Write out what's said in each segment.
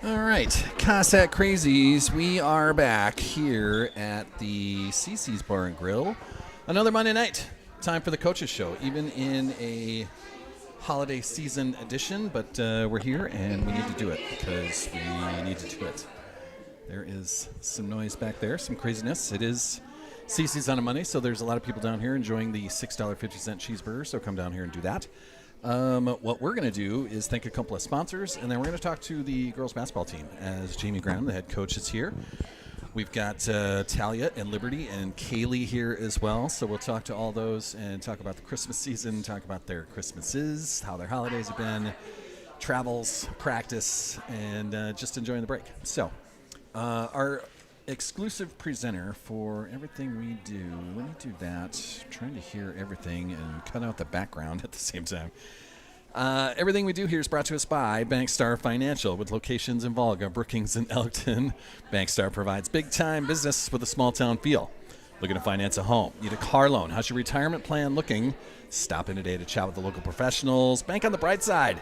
All right, Cossack Crazies, we are back here at the CC's Bar and Grill. Another Monday night. Time for the Coaches Show, even in a holiday season edition, but we're here and we need to do it because we need to do it. There is some noise back there, some craziness. It is CC's on a Monday, so there's a lot of people down here enjoying the $6.50 cheeseburger, so come down here and do that. What we're going to do is thank a couple of sponsors, and then we're going to talk to the girls basketball team as Jamie Granum, the head coach, is here. We've got Talia and Liberty and Kaylee here as well, so we'll talk to all those and talk about the Christmas season, talk about their Christmases, how their holidays have been, travels, practice, and just enjoying the break. So our exclusive presenter for everything we do. Let me do that. I'm trying to hear everything and cut out the background at the same time. Everything we do here is brought to us by Bankstar Financial with locations in Volga, Brookings, and Elkton. Bankstar provides big-time business with a small-town feel. Looking to finance a home? Need a car loan? How's your retirement plan looking? Stop in today to chat with the local professionals. Bank on the bright side.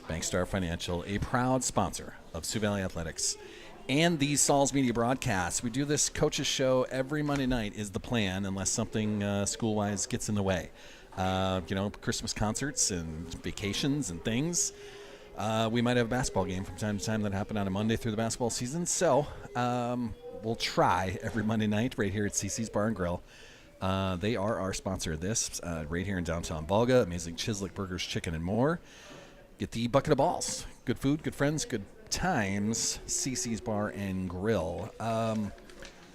Bankstar Financial, a proud sponsor of Sioux Valley Athletics and these Sauls Media broadcasts. We do this Coaches Show every Monday night is the plan, unless something school-wise gets in the way. Christmas concerts and vacations and things. We might have a basketball game from time to time that happen on a Monday through the basketball season. So we'll try every Monday night right here at CC's Bar and Grill. They are our sponsor of this right here in downtown Volga. Amazing Chislick Burgers, chicken, and more. Get the bucket of balls. Good food, good friends, good times. CC's Bar and Grill.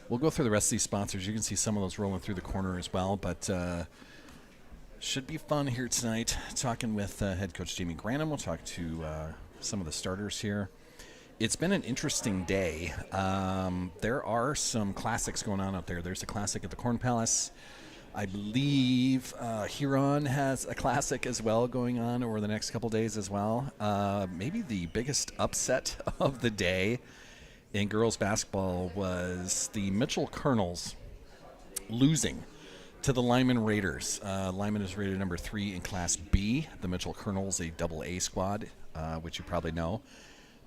We'll go through the rest of these sponsors. You can see some of those rolling through the corner as well, but should be fun here tonight. Talking with head coach Jamie Granum. We'll talk to some of the starters here. It's been an interesting day. There are some classics going on out there. There's a classic at the Corn Palace. I believe Huron has a classic as well going on over the next couple days as well. Maybe the biggest upset of the day in girls basketball was the Mitchell Colonels losing to the Lyman Raiders. Lyman is rated number 3 in Class B. The Mitchell Colonels, a double-A squad, which you probably know.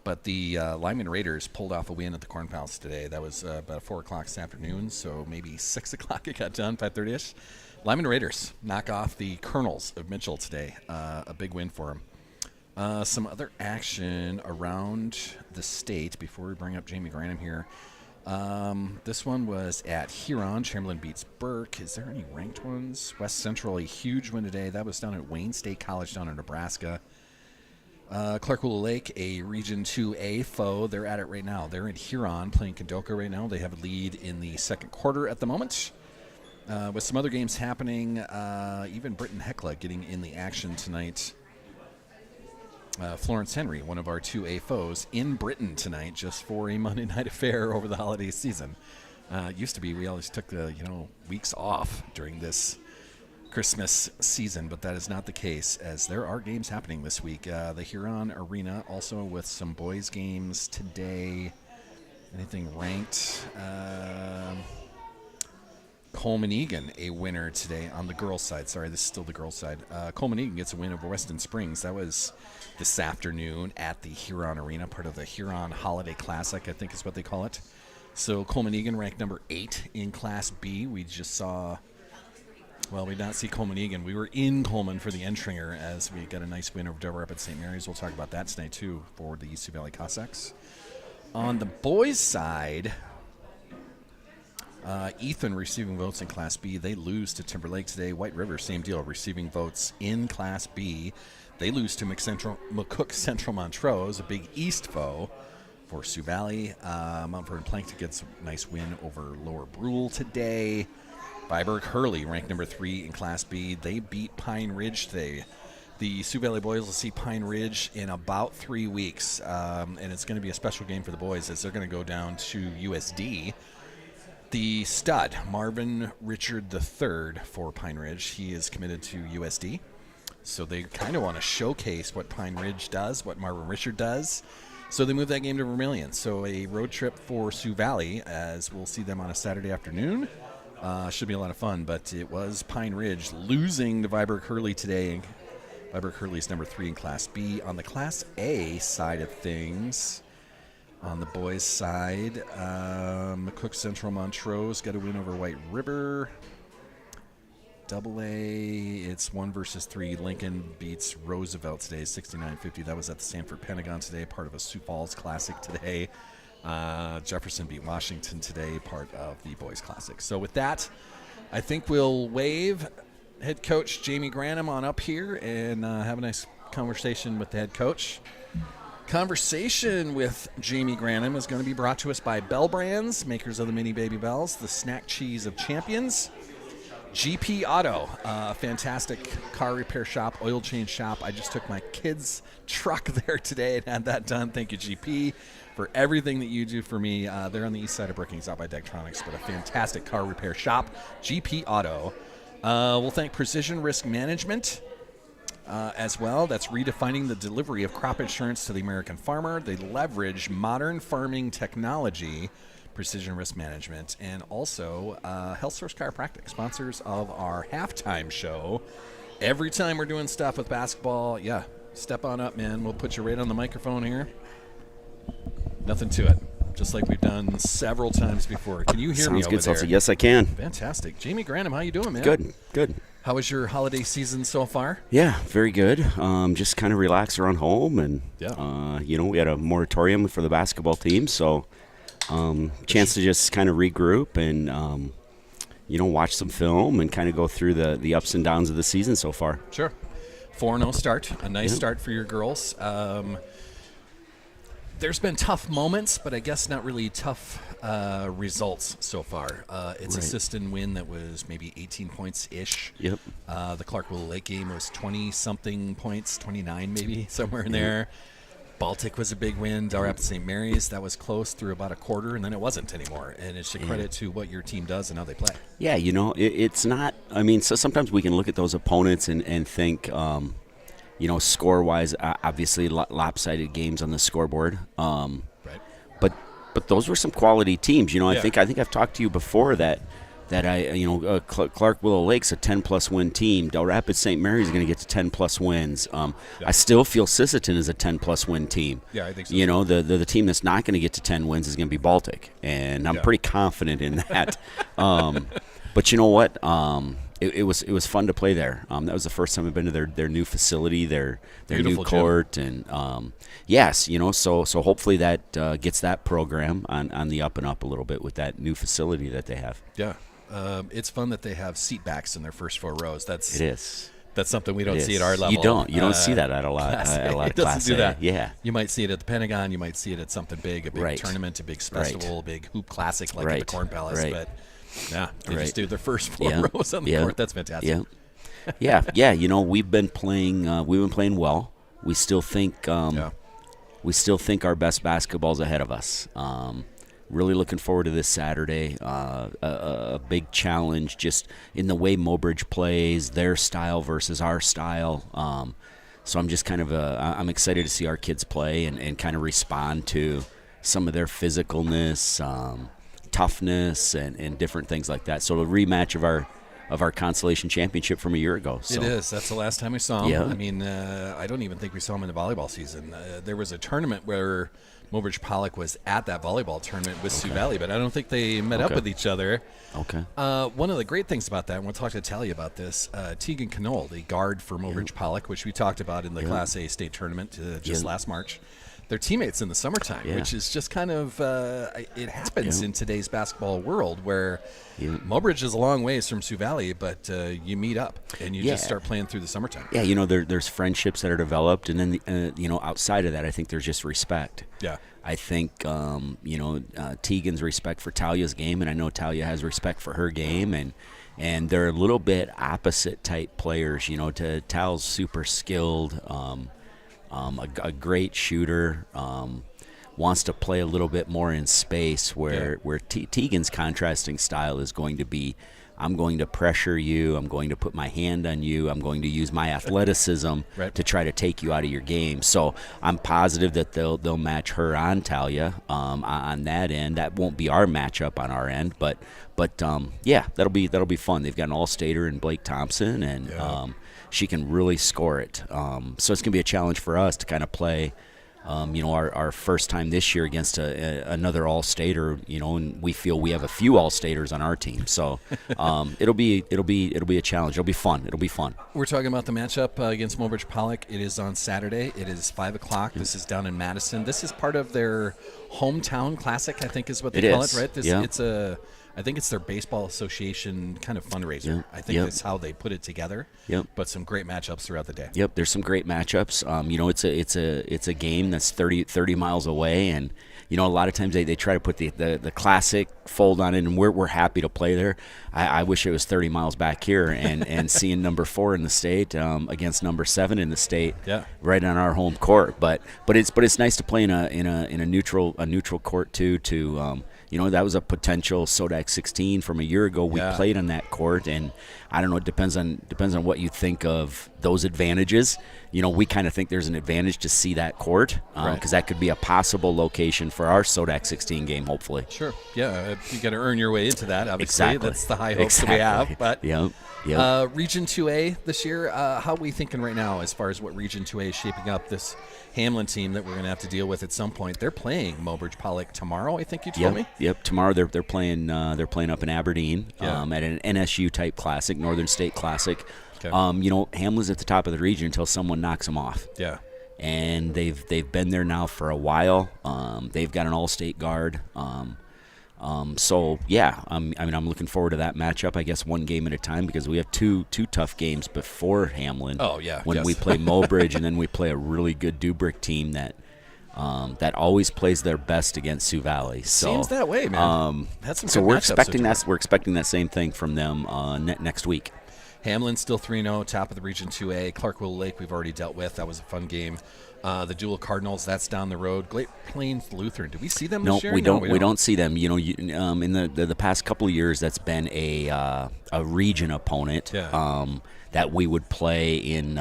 But the Lyman Raiders pulled off a win at the Corn Palace today. That was about 4 o'clock this afternoon, so maybe 6 o'clock it got done, 5:30ish. Lyman Raiders knock off the Colonels of Mitchell today. A big win for them. Some other action around the state before we bring up Jamie Granum here. This one was at Huron. Chamberlain beats Burke. Is there any ranked ones? West Central, a huge win today. That was down at Wayne State College down in Nebraska. Clark-Willow Lake, a Region 2A foe. They're at it right now. They're in Huron playing Kadoka right now. They have a lead in the second quarter at the moment. With some other games happening, even Britton Hecla getting in the action tonight. Florence Henry, one of our 2A foes, in Britain tonight just for a Monday night affair over the holiday season. Used to be we always took the weeks off during this Christmas season, but that is not the case as there are games happening this week. The Huron Arena also with some boys games today. Anything ranked? Coleman Egan, a winner today on the girls' side. Sorry, this is still the girls' side. Coleman Egan gets a win over Weston Springs. That was this afternoon at the Huron Arena, part of the Huron Holiday Classic, I think is what they call it. So Coleman Egan ranked number 8 in Class B. We just saw... Well, we did not see Coleman Egan. We were in Coleman for the Entringer as we got a nice win over Devil Rapids St. Mary's. We'll talk about that tonight, too, for the Sioux Valley Cossacks. On the boys' side, Ethan receiving votes in Class B. They lose to Timberlake today. White River, same deal, receiving votes in Class B. They lose to McCook Central Montrose, a Big East foe for Sioux Valley. Mount Vernon Plankton gets a nice win over Lower Brule today. Viborg Hurley, ranked number 3 in Class B. They beat Pine Ridge today. The Sioux Valley boys will see Pine Ridge in about 3 weeks, and it's going to be a special game for the boys as they're going to go down to USD. The stud, Marvin Richard III for Pine Ridge, he is committed to USD. So they kind of want to showcase what Pine Ridge does, what Marvin Richard does. So they move that game to Vermilion. So a road trip for Sioux Valley as we'll see them on a Saturday afternoon. Should be a lot of fun, but it was Pine Ridge losing to Viborg Hurley today. Viborg Hurley is number 3 in Class B. On the Class A side of things, On the boys' side, McCook Central Montrose got a win over White River. Double A, it's 1-3. Lincoln beats Roosevelt today, 69-50. That was at the Sanford Pentagon today, part of a Sioux Falls Classic today. Jefferson beat Washington today, part of the Boys Classic. So with that, I think we'll wave head coach Jamie Granum on up here and have a nice conversation with the head coach. Conversation with Jamie Granum is going to be brought to us by Bell Brands, makers of the Mini Baby Bells, the snack cheese of champions. GP Auto, a fantastic car repair shop, oil change shop. I just took my kid's truck there today and had that done. Thank you, GP, for everything that you do for me. They're on the east side of Brookings, out by Daktronics, but a fantastic car repair shop, GP Auto. We'll thank Precision Risk Management as well. That's redefining the delivery of crop insurance to the American farmer. They leverage modern farming technology, Precision Risk Management, and also Health Source Chiropractic, sponsors of our halftime show. Every time we're doing stuff with basketball, yeah, step on up, man. We'll put you right on the microphone here. Nothing to it, just like we've done several times before. Can you hear me over good, there? Salsa. Yes, I can. Fantastic. Jamie Granum, how you doing, man? Good. How was your holiday season so far? Yeah, very good. Just kind of relax around home, and we had a moratorium for the basketball team, so chance to just kind of regroup and watch some film and kind of go through the ups and downs of the season so far. Sure. 4-0 start, a nice start for your girls. There's been tough moments, but I guess not really tough results so far. It's a Siston win that was maybe 18 points-ish. Yep. The Clark-Willow Lake game was 20-something points, 29 maybe, somewhere in there. Baltic was a big win. Del Rapids St. Mary's, that was close through about a quarter, and then it wasn't anymore. And it's a credit to what your team does and how they play. Yeah, it's not – I mean, so sometimes we can look at those opponents and think score-wise, obviously lopsided games on the scoreboard. Right. But those were some quality teams. I think I've talked to you before that Clark Willow Lake's a 10-plus win team. Del Rapids St. Mary's is going to get to 10-plus wins. I still feel Sisseton is a 10-plus win team. Yeah, I think so. The team that's not going to get to 10 wins is going to be Baltic, and I'm pretty confident in that. But you know what? It was fun to play there. That was the first time I've been to their new facility, their Beautiful new court, gym. And so hopefully that gets that program on the up and up a little bit with that new facility that they have. Yeah. It's fun that they have seat backs in their first 4 rows. It is. That's something we don't see at our level. You don't see that at a lot. It doesn't do that. Yeah. You might see it at the Pentagon. You might see it at something big, a big tournament, a big festival, a big hoop classic like at the Corn Palace. But yeah, they just do their first 4 rows on the court. That's fantastic. Yeah. We've been playing well. We still think our best basketball's ahead of us. Really looking forward to this Saturday. A big challenge just in the way Mobridge plays, their style versus our style. So I'm just kind of I'm excited to see our kids play and kind of respond to some of their physicalness, toughness, and different things like that. So a rematch of our consolation championship from a year ago. So. It is. That's the last time we saw him. Yeah. I mean, I don't even think we saw him in the volleyball season. There was a tournament where Mobridge Pollock was at that volleyball tournament with Sioux Valley, but I don't think they met up with each other. Okay. One of the great things about that, and we'll talk to Talia about this, Tegan Knoll, the guard for Mobridge Pollock, which we talked about in the Class A state tournament just last March. They're teammates in the summertime, which is just kind of it happens in today's basketball world where Mobridge is a long ways from Sioux Valley, but you meet up and you just start playing through the summertime. Yeah, there's friendships that are developed, and then outside of that, I think there's just respect. Yeah. I think Tegan's respect for Talia's game, and I know Talia has respect for her game, and they're a little bit opposite type players. Tal's super skilled. A great shooter, wants to play a little bit more in space where Tegan's contrasting style is going to be, I'm going to pressure you, I'm going to put my hand on you, I'm going to use my athleticism to try to take you out of your game. So I'm positive that they'll match her on Talia on that end. That won't be our matchup on our end, but that'll be fun. They've got an all-stater in Blake Thompson, and she can really score it. So it's going to be a challenge for us to kind of play our first time this year against another All-Stater, and we feel we have a few All-Staters on our team. So it'll be a challenge. It'll be fun. We're talking about the matchup against Mobridge Pollock. It is on Saturday. It is 5 o'clock. This is down in Madison. This is part of their hometown classic, I think is what they call it, right? I think it's their baseball association kind of fundraiser. Yep. I think that's how they put it together. Yep. But some great matchups throughout the day. Yep. There's some great matchups. It's a game that's 30 miles away, and a lot of times they try to put the classic fold on it, and we're happy to play there. I wish it was 30 miles back here, and seeing number 4 in the state against number 7 in the state, right on our home court. But it's nice to play in a neutral court too. That was a potential Sodak 16 from a year ago. We played on that court, and I don't know. It depends on what you think of those advantages. We kind of think there's an advantage to see that court because that could be a possible location for our Sodak 16 game, hopefully. Sure. Yeah, you got to earn your way into that. Obviously, exactly. That's the high hopes that we have. But Yep. Region 2A this year, how are we thinking right now as far as what Region 2A is shaping up? This Hamlin team that we're going to have to deal with at some point. They're playing Mobridge Pollock tomorrow, I think you told me. Yep. Tomorrow they're playing up in Aberdeen at an NSU type classic, Northern State Classic. Okay. Hamlin's at the top of the region until someone knocks them off. Yeah. And they've been there now for a while. They've got an all-state guard. I'm looking forward to that matchup. I guess one game at a time because we have two tough games before Hamlin. Oh yeah. When we play Mobridge and then we play a really good Dubrick team that always plays their best against Sioux Valley. So, seems that way, man. We're expecting that. We're expecting that same thing from them next week. Hamlin's still 3-0, top of the Region 2A. Clarkville Lake we've already dealt with. That was a fun game. The Dual Cardinals, that's down the road. Great Plains Lutheran. Do we see them this year? We don't see them. In the past couple of years, that's been a region opponent that we would play in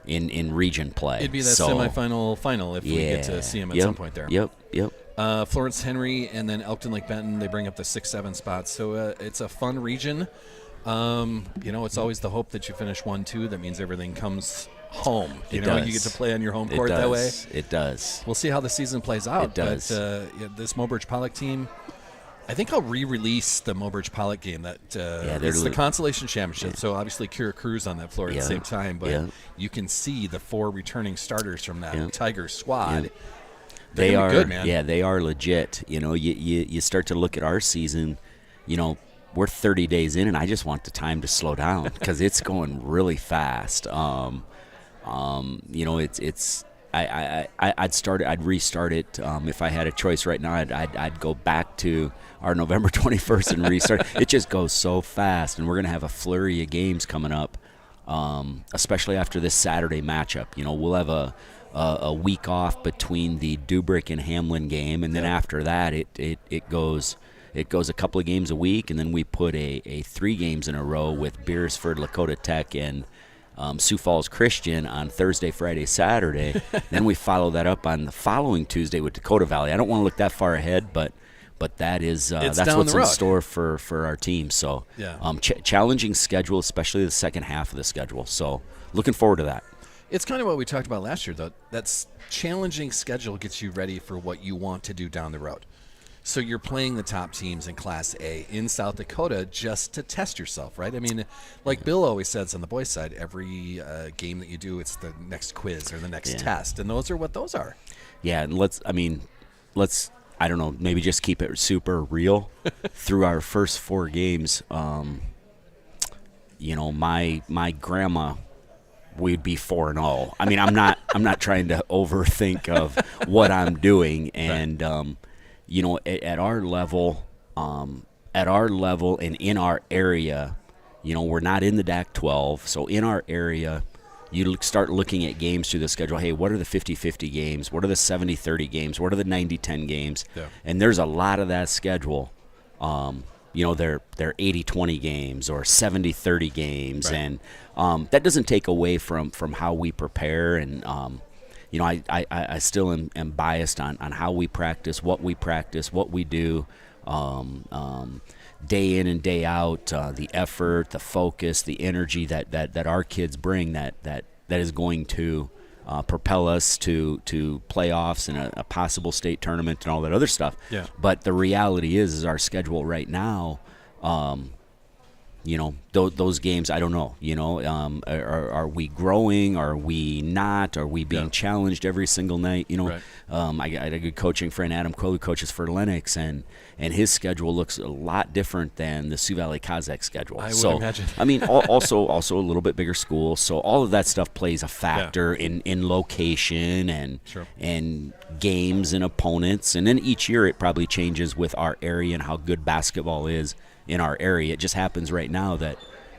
region play. It'd be that final if we get to see them at some point there. Yep. Florence Henry and then Elkton Lake Benton, they bring up the 6-7 spots. So it's a fun region. It's always the hope that you finish 1-2. That means everything comes home. You get to play on your home court that way. It does. We'll see how the season plays out. It does. But this Mobridge Pollock team, I think I'll re-release the Mobridge Pollock game. It's the Consolation Championship, so obviously Kira Cruz on that floor at the same time. But you can see the 4 returning starters from that Tigers squad. Yeah. They are good, man. Yeah, they are legit. You start to look at our season. We're 30 days in, and I just want the time to slow down because it's going really fast. I'd restart it if I had a choice right now. I'd go back to our November 21st and restart. It just goes so fast, and we're gonna have a flurry of games coming up, especially after this Saturday matchup. We'll have a week off between the Dubrick and Hamlin game, and then after that, it goes a couple of games a week, and then we put a 3 games in a row with Beersford, Lakota Tech, and Sioux Falls Christian on Thursday, Friday, Saturday. Then we follow that up on the following Tuesday with Dakota Valley. I don't want to look that far ahead, but that's what's in store for our team. So challenging schedule, especially the second half of the schedule. So looking forward to that. It's kind of what we talked about last year, though. That's challenging schedule gets you ready for what you want to do down the road. So you're playing the top teams in Class A in South Dakota just to test yourself, right? I mean, like Bill always says on the boys' side, every game that you do, it's the next quiz or the next test, and those are what those are. Yeah, and let's I don't know, maybe just keep it super real through our first 4 games. My grandma, we'd be 4-0. I mean, I'm not trying to overthink of what I'm doing, and at our level and in our area, we're not in the DAC-12, so in our area, you start looking at games through the schedule. Hey, what are the 50-50 games? What are the 70-30 games? What are the 90-10 games? Yeah. And there's a lot of that schedule. They're 80-20 games or 70-30 games, right. And that doesn't take away from how we prepare. And I still am biased on how we practice, what we do, day in and day out, the effort, the focus, the energy that our kids bring that is going to propel us to playoffs and a possible state tournament and all that other stuff. Yeah. But the reality is our schedule right now. Those games, I don't know. Are we growing? Are we not? Are we being challenged every single night? Right. I got a good coaching friend, Adam Cole, who coaches for Lennox, and his schedule looks a lot different than the Sioux Valley Kazakh schedule. I would imagine. I mean, also a little bit bigger school, so all of that stuff plays a factor in location and games and opponents, and then each year it probably changes with our area and how good basketball is in our area. It just happens right now that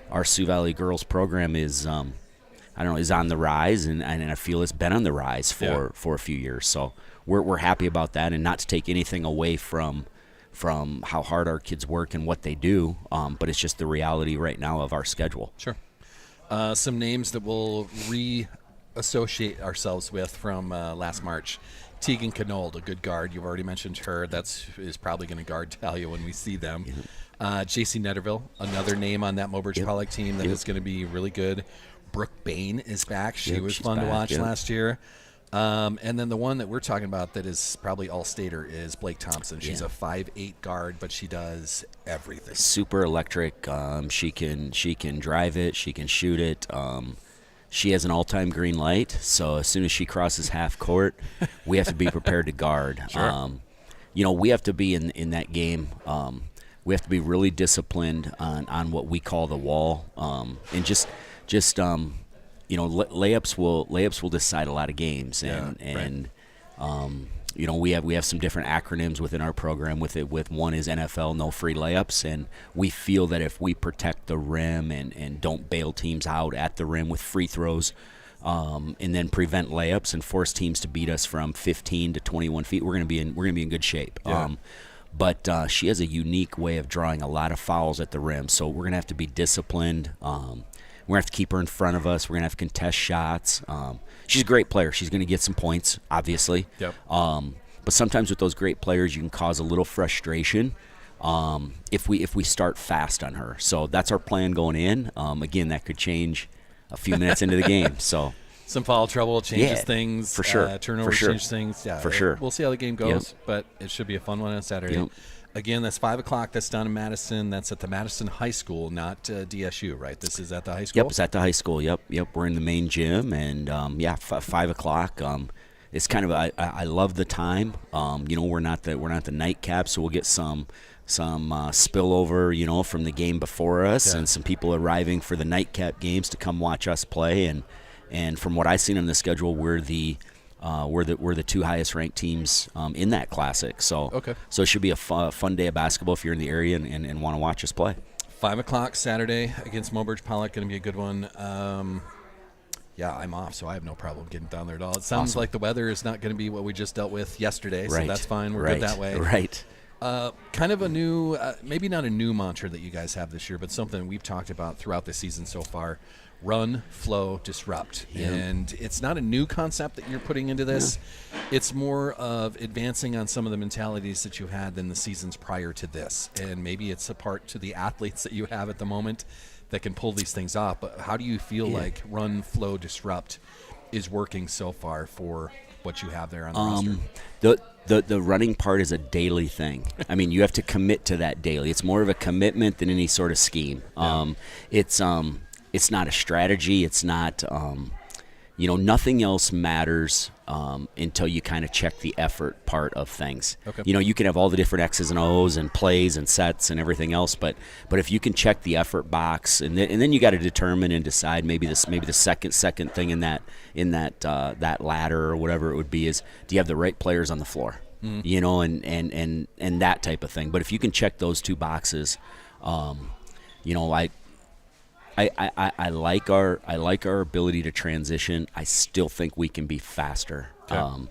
our Sioux Valley girls program is is on the rise, and I feel it's been on the rise for a few years. So we're happy about that, and not to take anything away from how hard our kids work and what they do, but it's just the reality right now of our schedule. Sure. Some names that we'll reassociate ourselves with from last March. Tegan Knold, a good guard. You've already mentioned her. Is probably going to guard Talia when we see them. JC Netterville, another name on that Mobridge Pollock team that is going to be really good. Brooke Bain is back. She was fun to watch last year. And then the one that we're talking about that is probably all-stater is Blake Thompson. She's a 5'8" guard, but she does everything. Super electric. She can drive it. She can shoot it. She has an all-time green light, so as soon as she crosses half court, we have to be prepared to guard. Sure. We have to be in that game. We have to be really disciplined on what we call the wall, and just layups will decide a lot of games, and we have some different acronyms within our program. With one is NFL, no free layups, and we feel that if we protect the rim and don't bail teams out at the rim with free throws, and then prevent layups and force teams to beat us from 15 to 21 feet, we're gonna be in good shape. Yeah. But she has a unique way of drawing a lot of fouls at the rim, so we're going to have to be disciplined. We're going to have to keep her in front of us. We're going to have to contest shots. She's a great player. She's going to get some points, obviously. Yep. But sometimes with those great players, you can cause a little frustration if we start fast on her. So that's our plan going in. Again, that could change a few minutes into the game. So some foul trouble changes things. For sure. Turnovers for sure. change things. Yeah, for sure. We'll see how the game goes, but it should be a fun one on Saturday. Yep. Again, that's 5 o'clock. That's down in Madison. That's at the Madison High School, not DSU, right? This is at the high school? Yep, it's at the high school. Yep. We're in the main gym, and 5 o'clock. It's kind of I love the time. We're not the nightcap, so we'll get some spillover, from the game before us, and some people arriving for the nightcap games to come watch us play. And from what I've seen on the schedule, we're the two highest ranked teams in that classic. So so it should be a fun day of basketball if you're in the area and want to watch us play. 5 o'clock Saturday against Mobridge Pollock, going to be a good one. I'm off, so I have no problem getting down there at all. It sounds like the weather is not going to be what we just dealt with yesterday, so that's fine. We're good that way. Right. Kind of a new, maybe not a new mantra that you guys have this year, but something we've talked about throughout the season so far. Run, flow, disrupt. Yeah. And it's not a new concept that you're putting into this. Yeah. It's more of advancing on some of the mentalities that you had than the seasons prior to this. And maybe it's a part to the athletes that you have at the moment that can pull these things off. But how do you feel like run, flow, disrupt is working so far for what you have there on the roster? The running part is a daily thing. I mean, you have to commit to that daily. It's more of a commitment than any sort of scheme. Yeah. It's not a strategy. It's not, nothing else matters until you kind of check the effort part of things. Okay. You can have all the different X's and O's and plays and sets and everything else, but if you can check the effort box, and then you got to determine and decide maybe the second thing in that ladder or whatever it would be is, do you have the right players on the floor? And that type of thing. But if you can check those two boxes, I like our ability to transition. I still think we can be faster. Okay.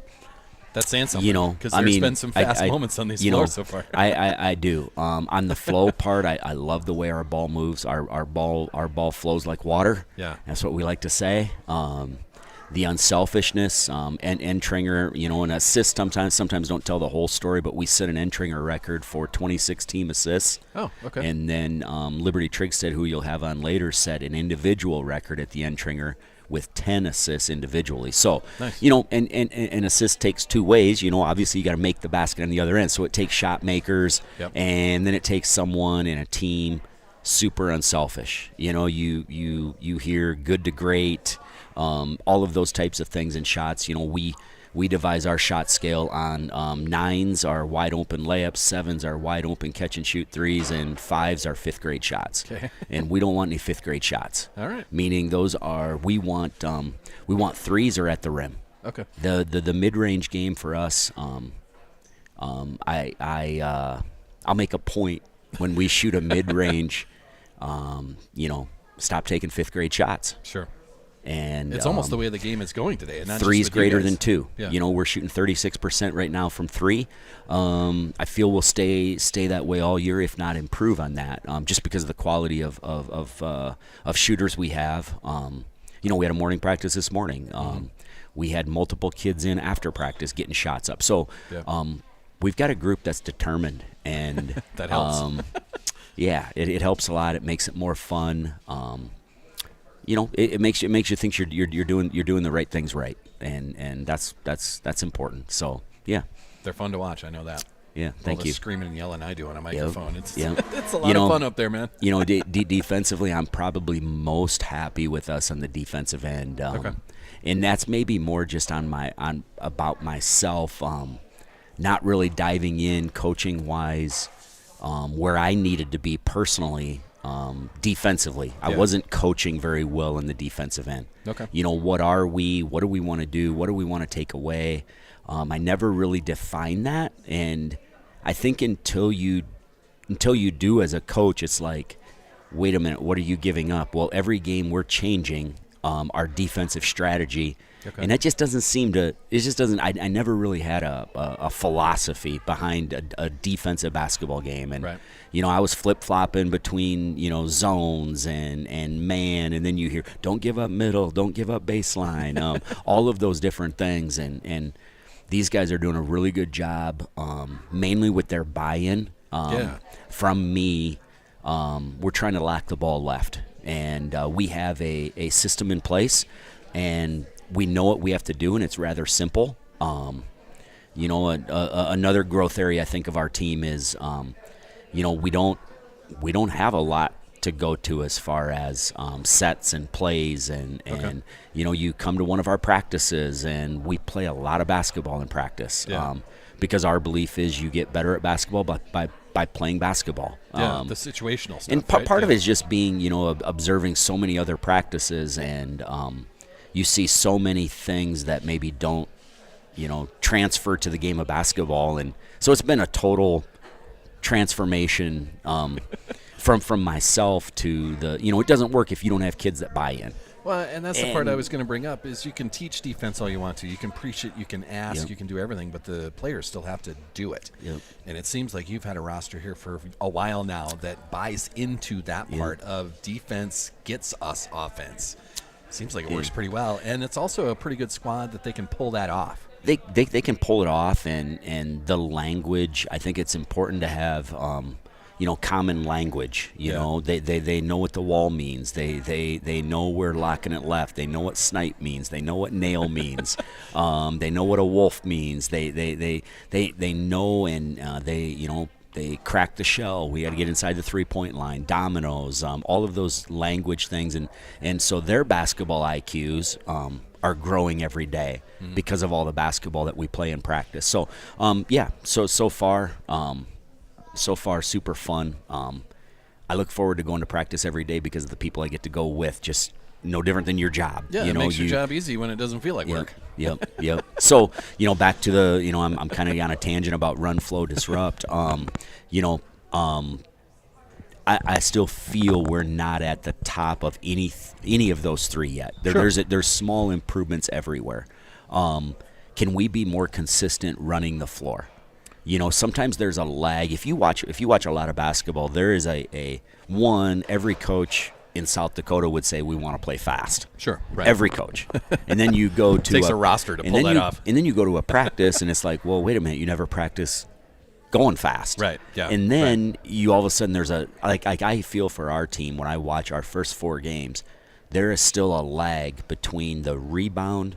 That's saying something. Because there's been some fast moments on these floors so far. I do. On the flow part, I love the way our ball moves. Our ball flows like water. Yeah, that's what we like to say. The unselfishness, and Entringer, and assists sometimes don't tell the whole story, but we set an Entringer record for 26 team assists. Oh, okay. And then Liberty Trigstead, who you'll have on later, set an individual record at the Entringer with 10 assists individually. So, Nice. and assist takes two ways. Obviously you got to make the basket on the other end. So it takes shot makers, Yep. and then it takes someone in a team super unselfish. You hear good to great, all of those types of things in shots. We devise our shot scale on 9s are wide open layups, 7s are wide open catch and shoot threes, and 5s are 5th grade shots. Okay. And we don't want any 5th grade shots. All right. Meaning those are we want 3s are at the rim. Okay. The mid range game for us. I'll make a point when we shoot a mid range. Stop taking 5th grade shots. Sure. And it's almost the way the game is going today. And not three's just with you greater guys. than 2. Yeah. We're shooting 36% right now from 3. I feel we'll stay that way all year, if not improve on that, just because of the quality of shooters we have. We had a morning practice this morning. We had multiple kids in after practice getting shots up. So we've got a group that's determined, and that helps. It helps a lot. It makes it more fun. It makes you think you're doing the right things right, and that's important. So They're fun to watch. I know that. Yeah, thank All the you. screaming and yelling I do on a microphone. It's Yep. it's a lot of fun up there, man. Defensively, I'm probably most happy with us on the defensive end. Okay. And that's maybe more just about myself, not really diving in coaching wise, where I needed to be personally. Defensively, I wasn't coaching very well in the defensive end. Okay. What are we? What do we want to do? What do we want to take away? I never really defined that, and I think until you do as a coach, it's like, wait a minute, what are you giving up? Well, every game we're changing our defensive strategy. Okay. And that just doesn't seem to. It just doesn't. I never really had a philosophy behind a defensive basketball game, and right. I was flip flopping between zones and man, and then you hear don't give up middle, don't give up baseline, all of those different things, and these guys are doing a really good job, mainly with their buy-in from me. We're trying to lock the ball left, and we have a system in place, and we know what we have to do, and it's rather simple. Another growth area I think of our team is, we don't have a lot to go to as far as sets and plays, and you come to one of our practices, and we play a lot of basketball in practice, because our belief is you get better at basketball by playing basketball. The situational stuff. And part of it is just being, observing so many other practices, and you see so many things that maybe don't, transfer to the game of basketball. And so it's been a total transformation from myself to the, it doesn't work if you don't have kids that buy in. Well, and that's the part I was going to bring up is you can teach defense all you want to. You can preach it, you can ask, you can do everything, but the players still have to do it. Yep. And it seems like you've had a roster here for a while now that buys into that part of defense gets us offense. Seems like it works pretty well. And it's also a pretty good squad that they can pull that off. They can pull it off, and the language, I think it's important to have common language. They know what the wall means. They know we're locking it left. They know what snipe means. They know what nail means. They know what a wolf means. They know, and they crack the shell. We got to get inside the 3-point line. Dominoes. All of those language things, and so their basketball IQs are growing every day because of all the basketball that we play in practice. So so far super fun. I look forward to going to practice every day because of the people I get to go with. Just no different than your job. Yeah, it makes your job easy when it doesn't feel like work. Yep. So, back to the, I'm kind of on a tangent about run, flow, disrupt. I still feel we're not at the top of any of those three yet. There's small improvements everywhere. Can we be more consistent running the floor? Sometimes there's a lag. If you watch a lot of basketball, there is every coach in South Dakota would say we want to play fast. Sure, right. Every coach. And then you go to takes a roster to pull that off. And then you go to a practice, and it's like, well, wait a minute, you never practice going fast. Right, yeah. And then you all of a sudden there's I feel for our team when I watch our first 4 games, there is still a lag between the rebound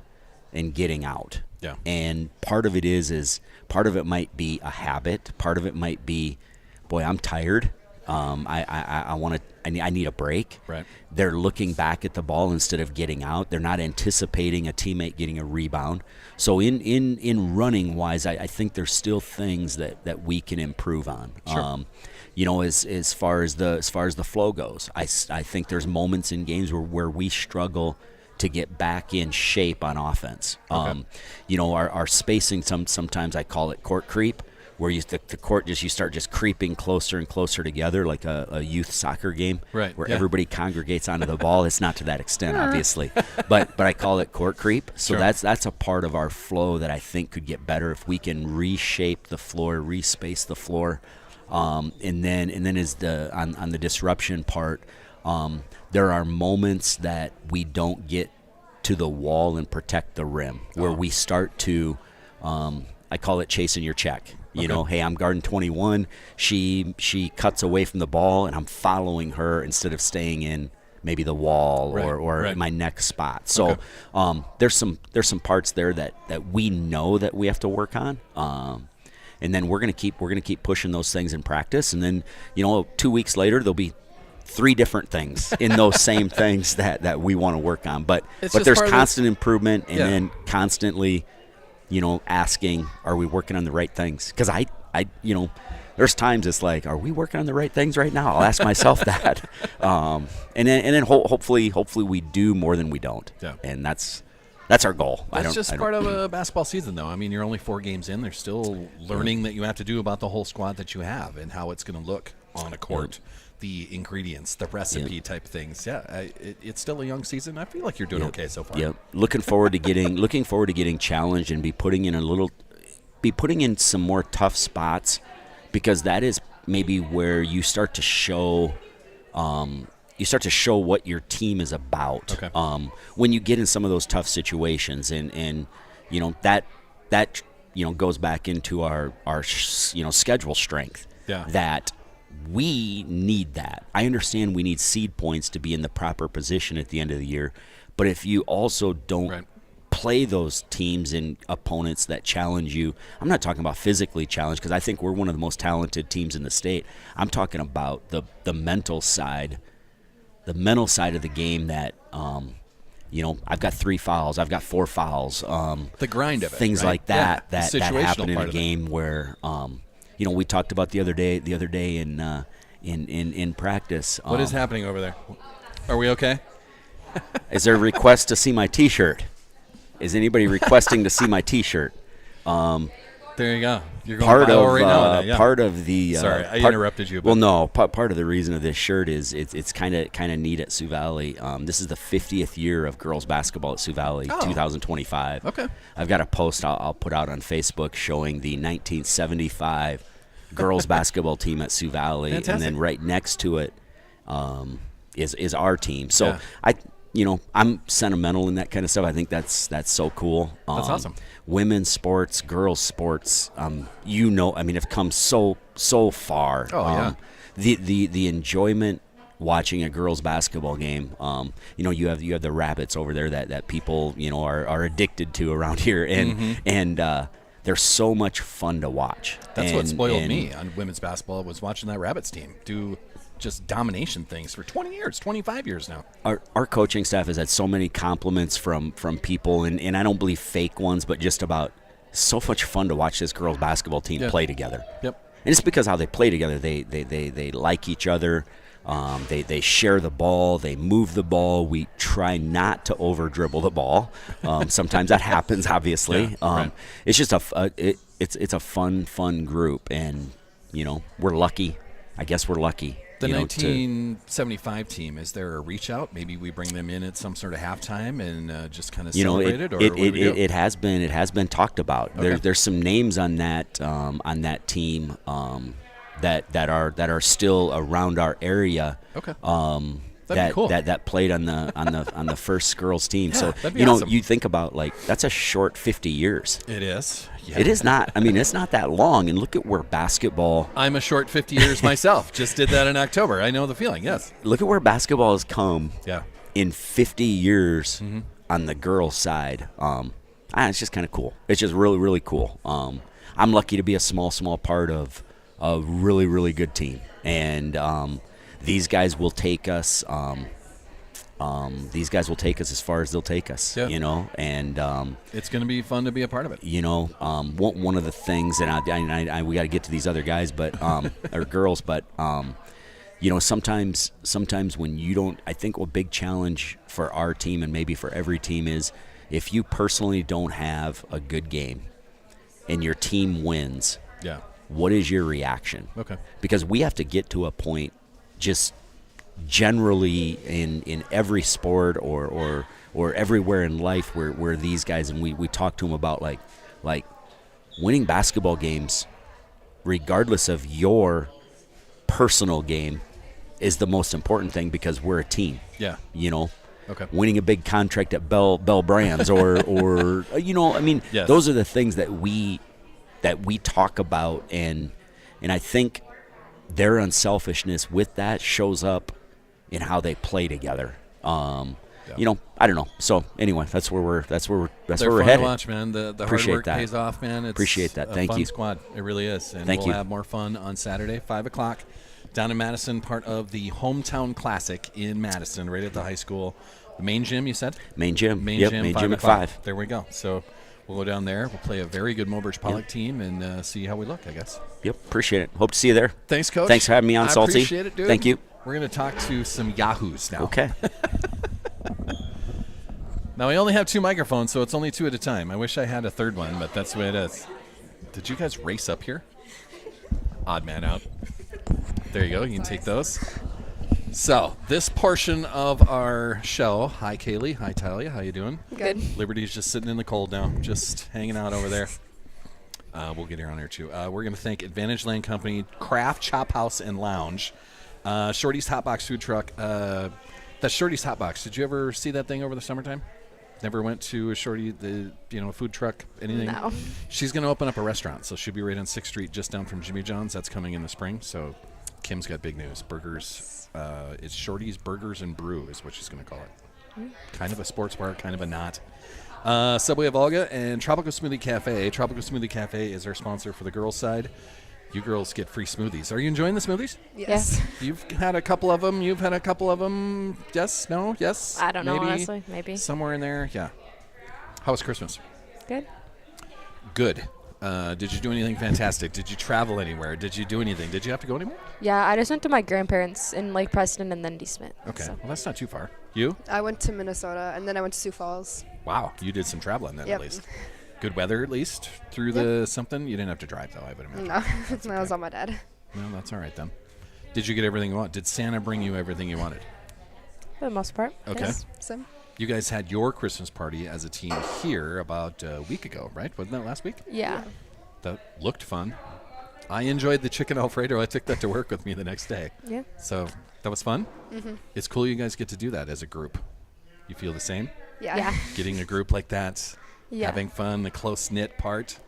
and getting out. Yeah. And part of it might be a habit. Part of it might be, boy, I'm tired. I need a break. Right. They're looking back at the ball instead of getting out. They're not anticipating a teammate getting a rebound. So in running wise, I think there's still things that we can improve on. Sure. As far as the flow goes, I think there's moments in games where we struggle to get back in shape on offense. Okay. Our spacing, sometimes I call it court creep, where the court you start just creeping closer and closer together, like a youth soccer game, right, where everybody congregates onto the ball. It's not to that extent, obviously, but I call it court creep. So sure. that's a part of our flow that I think could get better if we can reshape the floor, respace the floor, and then as on the disruption part, there are moments that we don't get to the wall and protect the rim, where we start to, I call it chasing your check. Hey, I'm guarding 21. She cuts away from the ball, and I'm following her instead of staying in maybe the wall or my next spot. So there's some parts there that we know that we have to work on. And then we're gonna keep pushing those things in practice. And then 2 weeks later there'll be 3 different things in those same things that we want to work on. But there's constant improvement, and then constantly, asking, are we working on the right things? Because I there's times it's like, are we working on the right things right now? I'll ask myself that. And then hopefully we do more than we don't. Yeah. And that's our goal. That's just part of a basketball season, though. I mean, you're only 4 games in. There's still learning that you have to do about the whole squad that you have and how it's going to look on a court. The ingredients, the recipe type things. Yeah, it's still a young season. I feel like you're doing okay so far. Yep. Looking forward to getting challenged and be putting in some more tough spots, because that is maybe where you start to show what your team is about. Okay. When you get in some of those tough situations, and that goes back into our schedule strength. Yeah. That we need that. I understand we need seed points to be in the proper position at the end of the year, but if you also don't play those teams and opponents that challenge you, I'm not talking about physically challenged, because I think we're one of the most talented teams in the state. I'm talking about the mental side of the game that I've got 3 fouls, I've got 4 fouls, the grind of it, things like that that happen in a game where we talked about the other day in practice. What is happening over there? Are we okay? Is there a request to see my T-shirt? Is anybody requesting to see my T-shirt? There you go. You're going viral right now. Yeah. Part of the sorry, I interrupted you. Well, no. Part of the reason of this shirt is it's kind of neat at Sioux Valley. This is the 50th year of girls basketball at Sioux Valley, 2025. Okay. I've got a post I'll put out on Facebook showing the 1975 girls basketball team at Sioux Valley. Fantastic. And then right next to it is our team. So I'm sentimental in that kind of stuff. I think that's so cool. That's awesome. Women's sports, girls' sports, have come so far. Oh, The enjoyment watching a girls' basketball game. You have the rabbits over there that people are addicted to around here, and they're so much fun to watch. That's what spoiled me on women's basketball, was watching that Rabbits team do just domination things for 20 years, 25 years now. Our coaching staff has had so many compliments from people, and I don't believe fake ones, but just about so much fun to watch this girls basketball team play together. Yep. And it's because how they play together. They like each other. They share the ball. They move the ball. We try not to over dribble the ball. Sometimes that happens, obviously. It's just it's a fun group, and we're lucky. I guess we're lucky. The 1975 team, is there a reach out? Maybe we bring them in at some sort of halftime and just kind of celebrate it? Or it has been talked about. Okay. There's some names on that team that are still around our area. Okay. That'd be cool. that played on the first girls team. So awesome. You think about, like, that's a short 50 years. It is. Yeah. It is not. I mean, it's not that long. And look at where basketball. I'm a short 50 years myself. Just did that in October. I know the feeling. Yes. Look at where basketball has come. Yeah. in 50 years on the girls' side. It's just kind of cool. It's just really, really cool. I'm lucky to be a small part of a really, really good team. And these guys will take us as far as they'll take us, Yeah. you know. And It's going to be fun to be a part of it. you know, one of the things, and we got to get to these other guys, but or girls, but you know, sometimes when you don't, I think a big challenge for our team and maybe for every team is if you personally don't have a good game and your team wins, Yeah. what is your reaction? Okay. Because we have to get to a point just generally in every sport or everywhere in life where these guys, and we talk to them about like winning basketball games regardless of your personal game is the most important thing because we're a team. Yeah. You know, Okay. winning a big contract at Bell Brands or you know, I mean, Yes. those are the things that we talk about, and I think their unselfishness with that shows up in how they play together. You know, I don't know. So anyway, that's where we're They're we're fun headed. to watch, man. The hard Appreciate work that. pays off, man. It's Appreciate that. a Thank fun you. squad. It really is. And Thank we'll you. have more fun on Saturday, 5 o'clock, down in Madison, part of the Hometown Classic in Madison, right at the high school. The main gym, you said? Main gym. Main Yep, gym, main 5 gym at o'clock. 5. There we go. So we'll go down there. We'll play a very good Mobridge Pollock team and see how we look, I guess. Yep, appreciate it. Hope to see you there. Thanks, Coach. Thanks for having me on, I Salty. appreciate it, dude. Thank you. We're going to talk to some yahoos now. Okay. Now, we only have 2 microphones, so it's only 2 at a time. I wish I had a third one, but that's the way it is. Did you guys race up here? Odd man out. There you go. You can take those. So, this portion of our show. Hi, Kaylee. Hi, Talia. How you doing? Good. Liberty's just sitting in the cold now, just hanging out over there. We'll get her on here, too. We're going to thank Advantage Lane Company, Craft Chop House and Lounge, Shorty's Hot Box Food Truck. That's Shorty's Hot Box. Did you ever see that thing over the summertime? Never went to a Shorty, a food truck, anything? No. She's going to open up a restaurant, so she'll be right on 6th Street, just down from Jimmy John's. That's coming in the spring, so Kim's got big news. Burgers, it's Shorty's Burgers and Brew is what she's going to call it. Kind of a sports bar, kind of a not. Subway of Olga and Tropical Smoothie Cafe. Tropical Smoothie Cafe is our sponsor for the girls' side. You girls get free smoothies. Are you enjoying the smoothies? Yes. You've had a couple of them. You've had a couple of them. Yes? No? Yes? I don't know, Maybe? honestly. Maybe. Somewhere in there. Yeah. How was Christmas? Good. Good. Did you do anything fantastic? Did you travel anywhere? Did you do anything? Did you have to go anywhere? Yeah, I just went to my grandparents in Lake Preston and then D. Smith. Okay. So. Well, that's not too far. You? I went to Minnesota, and then I went to Sioux Falls. Wow. You did some traveling then, Yep. at least. Good weather, at least, through the something? You didn't have to drive, though, I would imagine. No, I was on my dad. Well, that's all right, then. Did you get everything you want? Did Santa bring you everything you wanted? For the most part. Okay. Yes. Sim. You guys had your Christmas party as a team here about a week ago, right? Wasn't that last week? Yeah. That looked fun. I enjoyed the chicken Alfredo. I took that to work with me the next day. Yeah. So that was fun. Mm-hmm. It's cool you guys get to do that as a group. You feel the same? Yeah. Yeah. Getting a group like that, Yeah. having fun, the close-knit part.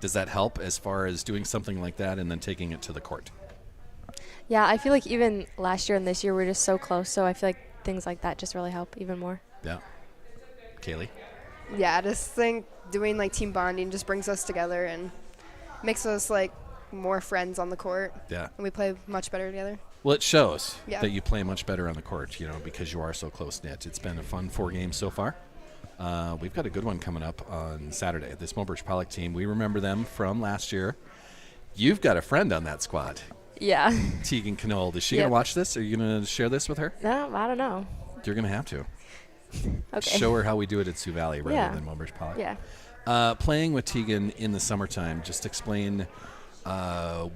Does that help as far as doing something like that and then taking it to the court? Yeah, I feel like even last year and this year we're just so close, so I feel like things like that just really help even more. Yeah. Kaylee? Yeah, I just think doing like team bonding just brings us together and makes us like more friends on the court, Yeah. and we play much better together. Well, it shows Yeah. that you play much better on the court, because you are so close-knit. It's been a fun 4 games so far. We've got a good one coming up on Saturday. This Mobridge Pollock team, we remember them from last year. You've got a friend on that squad, Yeah. Tegan Knoll. Is she Yep. going to watch this? Are you going to share this with her? No, I don't know. You're going to have to. Okay. Show her how we do it at Sioux Valley rather Yeah. than Mobridge Pollock. Yeah. Playing with Tegan in the summertime, just explain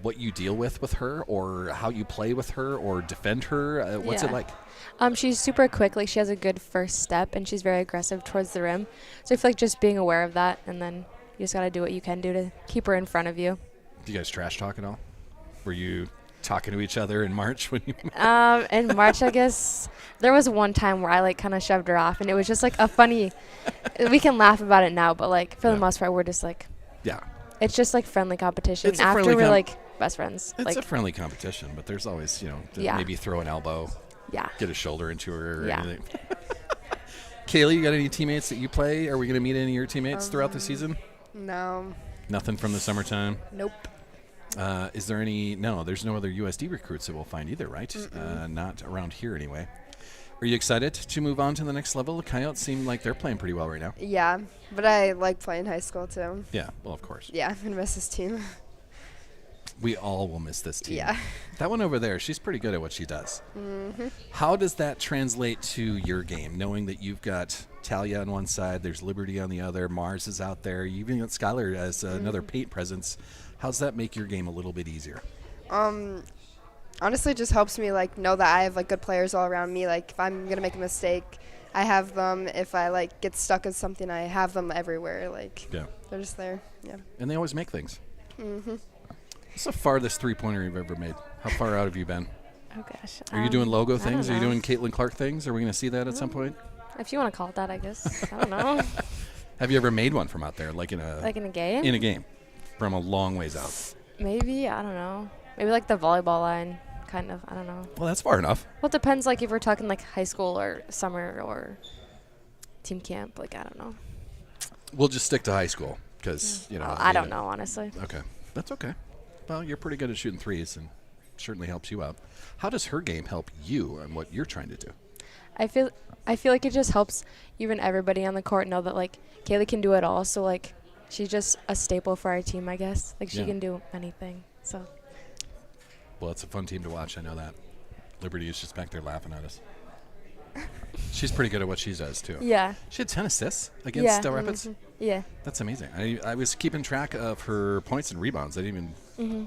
what you deal with her, or how you play with her or defend her. What's it Yeah. like? She's super quick. Like, she has a good first step, and she's very aggressive towards the rim. So I feel like just being aware of that, and then you just got to do what you can do to keep her in front of you. Do you guys trash talk at all? Were you talking to each other in March when you? In March, I guess there was one time where I like kind of shoved her off, and it was just like a funny. We can laugh about it now, but like for Yeah. the most part, we're just like Yeah, it's just like friendly competition. It's a After friendly we're com- like best friends. it's like a friendly competition, but there's always Yeah. maybe throw an elbow. Yeah. Get a shoulder into her or Yeah. anything. Kaylee, you got any teammates that you play? Are we going to meet any of your teammates throughout the season? No. Nothing from the summertime? Nope. Is there any? No, there's no other USD recruits that we'll find either, right? Not around here anyway. Are you excited to move on to the next level? The Coyotes seem like they're playing pretty well right now. Yeah, but I like playing high school too. Yeah, well, of course. Yeah, I'm going to miss this team. We all will miss this team. Yeah. That one over there, she's pretty good at what she does. Mm-hmm. How does that translate to your game, knowing that you've got Talia on one side, there's Liberty on the other, Mars is out there, you even got Skylar as another paint presence. How's that make your game a little bit easier? Honestly, it just helps me like know that I have like good players all around me. Like if I'm gonna make a mistake, I have them. If I like get stuck in something, I have them everywhere. Like they're just there. Yeah. And they always make things. Mm-hmm. What's the farthest 3-pointer you've ever made? How far out have you been? Oh, gosh. Are you doing logo things? Are you know. doing Caitlin Clark things? Are we going to see that at some point? If you want to call it that, I guess. I don't know. Have you ever made one from out there, like in a game? In a game, from a long ways out? Maybe. I don't know. Maybe like the volleyball line, kind of. I don't know. Well, that's far enough. Well, it depends. Like if we're talking like high school or summer or team camp. Like I don't know. We'll just stick to high school because I don't know honestly. Okay, that's okay. Well, you're pretty good at shooting threes, and certainly helps you out. How does her game help you and what you're trying to do? I feel like it just helps even everybody on the court know that like Kaylee can do it all. So like she's just a staple for our team, I guess. Like she can do anything. So. Well, it's a fun team to watch. I know that. Liberty is just back there laughing at us. She's pretty good at what she does too. Yeah. She had 10 assists against Del Rapids. Mm-hmm. Yeah. That's amazing. I was keeping track of her points and rebounds. I didn't even. Mm-hmm.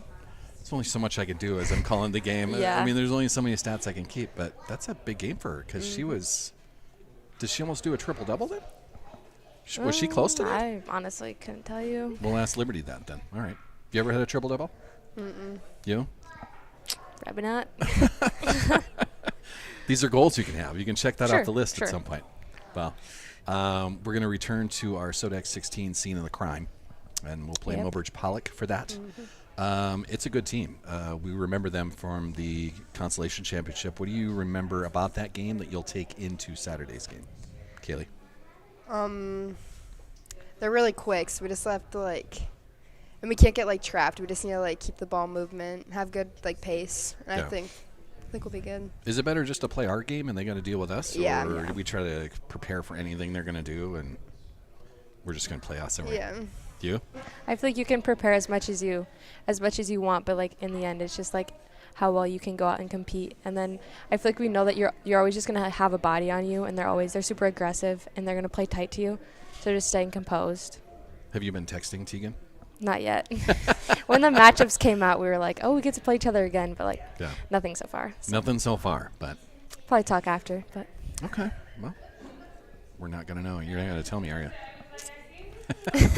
It's only so much I can do as I'm calling the game. Yeah. I mean, there's only so many stats I can keep, but that's a big game for her because she was. Did she almost do a triple double then? Was she close to that? I honestly couldn't tell you. We'll ask Liberty that then. All right. You ever had a triple double? You? Probably not. These are goals you can have. You can check that Sure, off the list sure. at some point. Well, we're going to return to our Sodex 16 scene of the crime, and we'll play Yep. Mobridge Pollock for that. It's a good team. We remember them from the Consolation Championship. What do you remember about that game that you'll take into Saturday's game? Kaylee? They're really quick, so we just have to and we can't get trapped. We just need to keep the ball movement, have good pace, and Yeah. I think we'll be good. Is it better just to play our game and they got to deal with us? Yeah, Or yeah. do we try to prepare for anything they're going to do and we're just going to play us? Aren't we? Yeah. You? I feel like you can prepare as much as you want, but in the end, it's just how well you can go out and compete. And then I feel like we know that you're always just gonna have a body on you, and they're super aggressive, and they're gonna play tight to you. So just staying composed. Have you been texting Tegan? Not yet. When the matchups came out, we were like, oh, we get to play each other again, but Yeah. nothing so far. So Nothing so far, but probably talk after, but okay. Well, we're not going to know. You're not going to tell me, are you?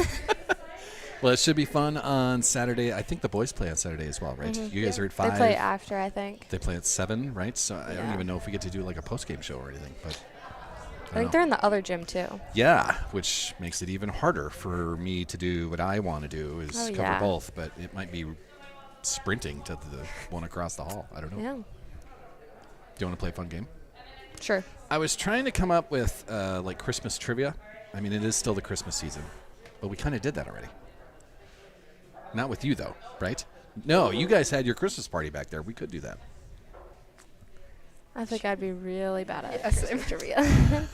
Well, it should be fun on Saturday. I think the boys play on Saturday as well, right? You guys are at 5. they play after, I think. They play at 7, right? So I don't Yeah. even know if we get to do a post-game show or anything. But I think they're in the other gym too. yeah, which makes it even harder for me to do what I want to do is Oh, cover yeah. both. But it might be sprinting to the one across the hall. I don't know. Yeah. Do you want to play a fun game? Sure. I was trying to come up with Christmas trivia. I mean, it is still the Christmas season, but we kind of did that already. Not with you, though, right? No, you guys had your Christmas party back there. We could do that. I think I'd be really bad at Yes. Christmas trivia.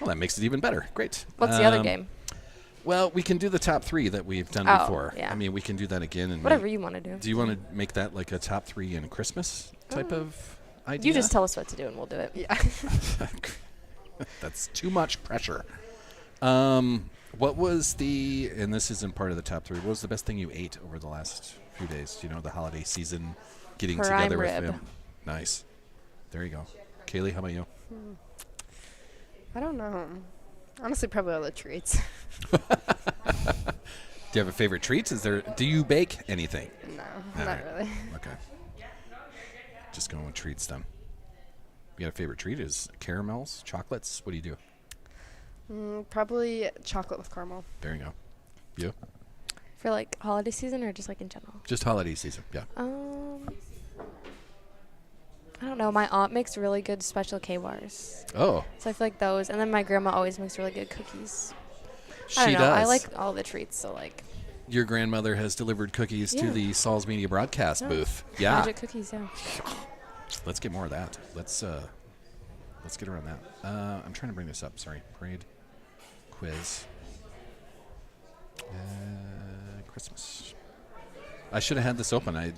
Well, that makes it even better. Great. What's the other game? Well, we can do the top 3 that we've done Oh, before. yeah. I mean, we can do that again. And Whatever you want to do. Do you want to make that like a top 3 in Christmas type of idea? You just tell us what to do and we'll do it. Yeah. That's too much pressure. What was and this isn't part of the top 3, what was the best thing you ate over the last few days? The holiday season, getting Prime together rib. with them. Nice. There you go. Kaylee, how about you? I don't know. Honestly, probably all the treats. Do you have a favorite treat? Do you bake anything? No, All not right. really. Okay. Just going with treats then. You got a favorite treat? Is caramels, chocolates? What do you do? Probably chocolate with caramel. There you go. You? For holiday season or just in general? Just holiday season, yeah. I don't know. My aunt makes really good Special K bars. Oh, So I feel like those. And then my grandma always makes really good cookies. she I don't know. does. I like all the treats. So like Your grandmother has delivered cookies to Yeah. the Saul's Media Broadcast booth. Yeah. magic cookies. Yeah. Let's get more of that. Let's get around that. I'm trying to bring this up. Sorry. Parade quiz. Christmas. I should have had this open. I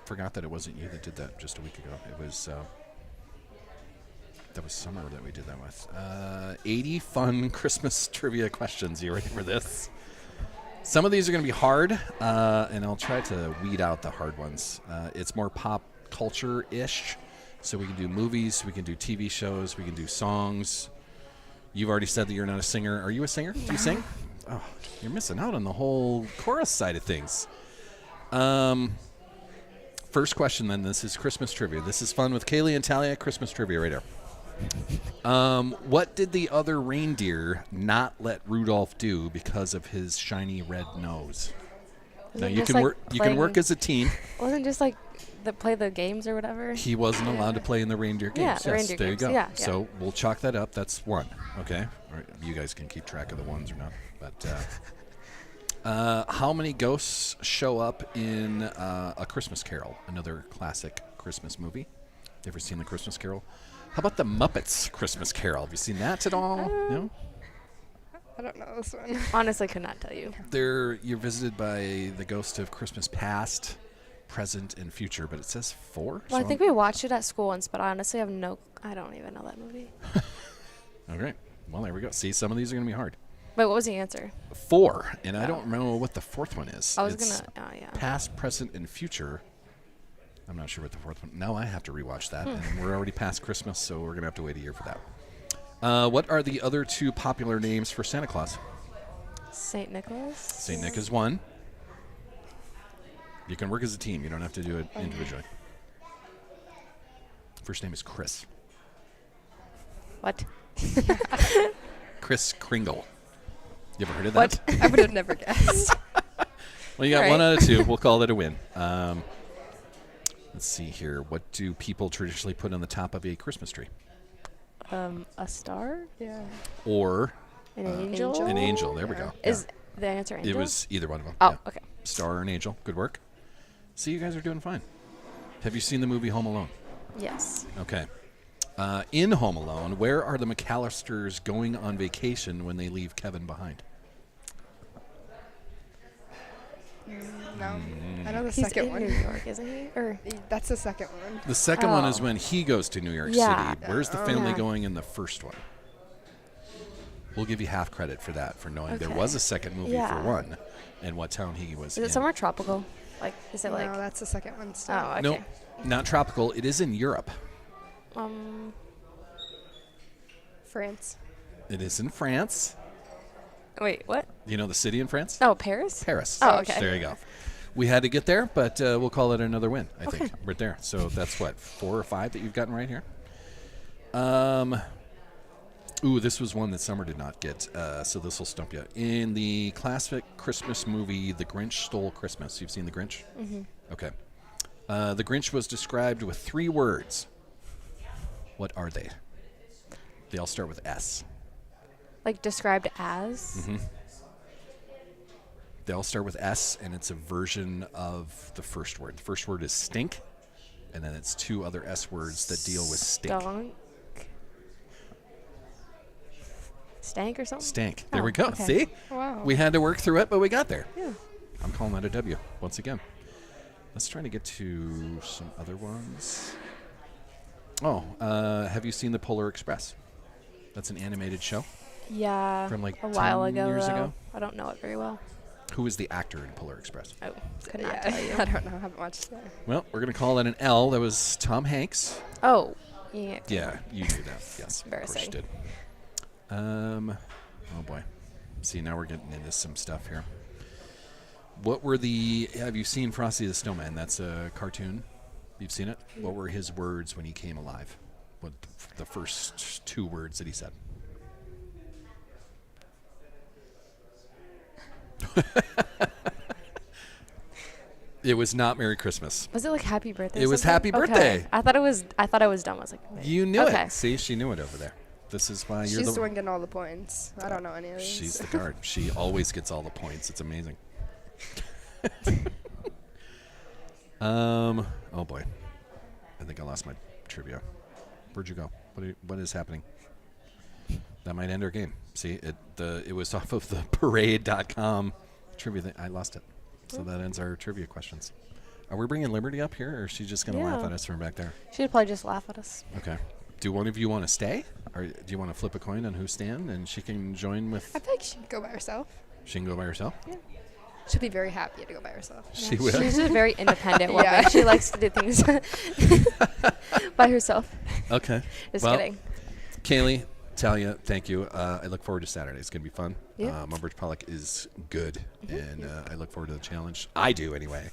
forgot that it wasn't you that did that just a week ago. It was that was Summer that we did that with. 80 fun Christmas trivia questions. You ready for this? Some of these are going to be hard, and I'll try to weed out the hard ones. It's more pop culture-ish, so we can do movies, we can do TV shows, we can do songs. You've already said that you're not a singer. Are you a singer? Do you sing? Oh, you're missing out on the whole chorus side of things. First question, then. This is Christmas trivia. This is fun with Kaylee and Talia. Christmas trivia right here. What did the other reindeer not let Rudolph do because of his shiny red nose? Now you can work. You can work as a team. Wasn't just like play the games or whatever. He wasn't allowed to play in the reindeer games. Yeah, Yes, the reindeer there games. you go. Yeah, So we'll chalk that up. That's one. Okay. All right. You guys can keep track of the ones or not. But how many ghosts show up in A Christmas Carol? Another classic Christmas movie. Ever seen The Christmas Carol? How about the Muppets Christmas Carol? Have you seen that at all? No? I don't know this one. Honestly, could not tell you. You're visited by the ghost of Christmas past, present, and future, but it says 4. Well, I think we watched it at school once, but I honestly have I don't even know that movie. Okay. Well, there we go. See, some of these are going to be hard. Wait, what was the answer? 4, and I don't know what the fourth one is. I was It's gonna. Oh yeah. past, present, and future. I'm not sure what the fourth one. Now I have to rewatch that, and we're already past Christmas, so we're gonna have to wait a year for that. What are the other 2 popular names for Santa Claus? Saint Nicholas. Saint Nick is one. You can work as a team. You don't have to do it individually. First name is Chris. What? Chris Kringle. You ever heard of What? that? I would have never guessed. Well, you got All 1 right. out of 2. We'll call that a win. Let's see here. What do people traditionally put on the top of a Christmas tree? A star? Yeah. Or An angel? an angel. There we go. Is the answer angel? It was either one of them. Oh, yeah. okay. Star or an angel. Good work. See, you guys are doing fine. Have you seen the movie Home Alone? Yes. Okay. In Home Alone, where are the McAllisters going on vacation when they leave Kevin behind? No. I know the He's second in one. New York, isn't he? Or That's the second one. The second one is Oh. when he goes to New York Yeah. City. Where's the family Yeah. going in the first one? We'll give you half credit for that, for knowing there Okay. was a second movie Yeah. for one, and what town he was is in. it somewhere tropical? Like, is it like? No, that's the second one. Still. Oh, okay. Nope, not tropical. It is in Europe. France. It is in France. Wait, what? You know the city in France? Oh, Paris. Paris. Oh, okay. There you go. We had to get there, but we'll call it another win, I think, Okay. right there. So that's what, 4 or 5 that you've gotten right here? Ooh, this was one that Summer did not get, so this will stump you. In the classic Christmas movie, The Grinch Stole Christmas. You've seen The Grinch? Mm-hmm. Okay. The Grinch was described with 3 words. What are they? They all start with S. Like described as. Mm-hmm. They all start with S, and it's a version of the first word. The first word is stink, and then it's 2 other S words that deal with stink. Stunk. Stank or something? Stank. There Oh, we go. okay. See? Wow. We had to work through it, but we got there. Yeah. I'm calling that a W once again. Let's try to get to some other ones. Oh, have you seen The Polar Express? That's an animated show. Yeah. From, like, a while 10 ago. years though. ago? I don't know it very well. Who is the actor in Polar Express? Oh, could not Yeah, tell you. I don't know. I haven't watched that. Well, we're going to call that an L. That was Tom Hanks. Oh, yeah. Yeah, you knew that. Yes, of course you Embarrassing. did. Oh boy. See, now we're getting into some stuff here. Have you seen Frosty the Snowman? That's a cartoon. You've seen it? What were his words when he came alive? What the first 2 words that he said? It was not Merry Christmas. Was it like Happy Birthday? It was something? Happy Birthday. Okay. I thought I was dumb. I was like, You knew okay. it. See, she knew it over there. This is why you're She's the the one getting all the points. I don't know any of these. She's the guard. She always gets all the points. It's amazing. Oh boy, I think I lost my trivia. Where'd you go? What is happening? That might end our game. See, it was off of the parade.com trivia thing. I lost it. So that ends our trivia questions. Are we bringing Liberty up here, or is she just going to laugh at us from back there? She'd probably just laugh at us. Okay. Do one of you want to stay, or do you want to flip a coin on who's stand, and she can join with? I feel like she can go by herself. She can go by herself. Yeah. She'll be very happy to go by herself. She will. She's a very independent woman. Yeah. She likes to do things by herself. Okay. Just Well, kidding. Kaylee, Talia, thank you. I look forward to Saturday. It's going to be fun. Yeah. Mobridge Pollock is good, and I look forward to the challenge. I do, anyway.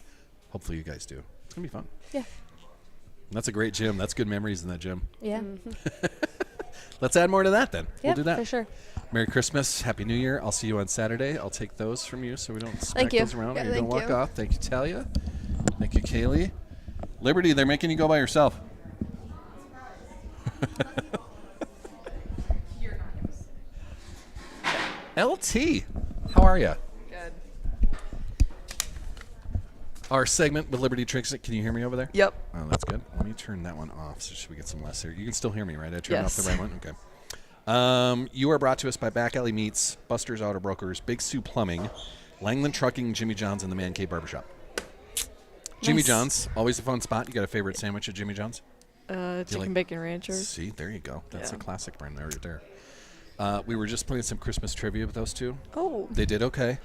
Hopefully you guys do. It's going to be fun. Yeah. That's a great gym. That's good memories in that gym. Yeah. Let's add more to that then. Yeah, We'll do that. for sure. Merry Christmas. Happy New Year. I'll see you on Saturday. I'll take those from you so we don't smack you. those around Yeah, or you're going to thank walk you. off. Thank you, Talia. Thank you, Kaylee. Liberty, they're making you go by yourself. LT, how are you? Good. Our segment with Liberty Tricks. Can you hear me over there? Yep. Oh, that's good. Let me turn that one off so should we get some less here. You can still hear me, right? I turned off Yes. the right one? Okay. You are brought to us by Back Alley Meats, Buster's Auto Brokers, Big Sue Plumbing, Langland Trucking, Jimmy John's, and the Man Cave Barbershop. Jimmy Nice. John's, always a fun spot. You got a favorite sandwich at Jimmy John's? Chicken like- bacon rancher. See, there you go. That's Yeah. a classic brand right there. We were just playing some Christmas trivia with those two. Oh. They did okay.